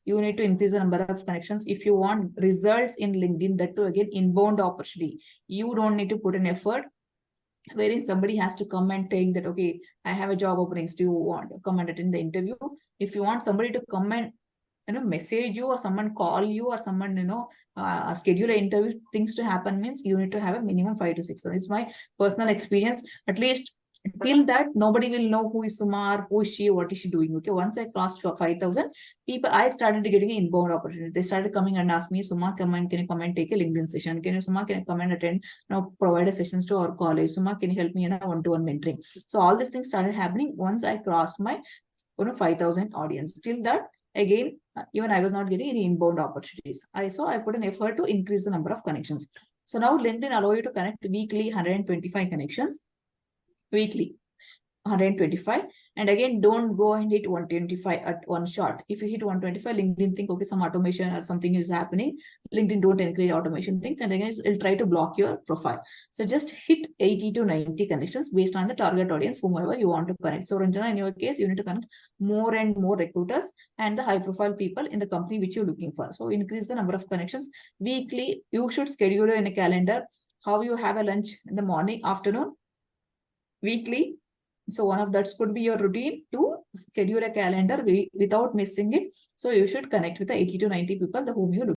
You need to increase the number of connections. If you want results in LinkedIn, that too again, inbound opportunity. You don't need to put an effort wherein somebody has to come and take that, okay, I have a job openings. Do you want to come and attend the interview? If you want somebody to come and message you, or someone call you, or someone schedule an interview, things to happen, means you need to have a minimum 5 to 6. It's my personal experience. At least till that, nobody will know who is Suma, who is she, what is she doing. Okay, once I crossed 5,000 people, I started getting inbound opportunities. They started coming and ask me, Suma, can you come and take a LinkedIn session? Suma, can you come and attend, provide a sessions to our college? Suma, can you help me in a one-to-one mentoring? So all these things started happening once I crossed my 5,000 audience. Till that, again, even I was not getting any inbound opportunities. I put an effort to increase the number of connections. So now LinkedIn allow you to connect weekly 125 connections. Weekly 125, and again, don't go and hit 125 at one shot. If you hit 125, LinkedIn think, okay, some automation or something is happening. LinkedIn don't encourage automation things, and again, it'll try to block your profile. So just hit 80 to 90 connections based on the target audience, whomever you want to connect. So Ranjana, in your case, you need to connect more and more recruiters and the high profile people in the company which you're looking for. So increase the number of connections weekly. You should schedule in a calendar how you have a lunch in the morning, afternoon, weekly. So one of that could be your routine to schedule a calendar without missing it. So you should connect with the 80 to 90 people whom you look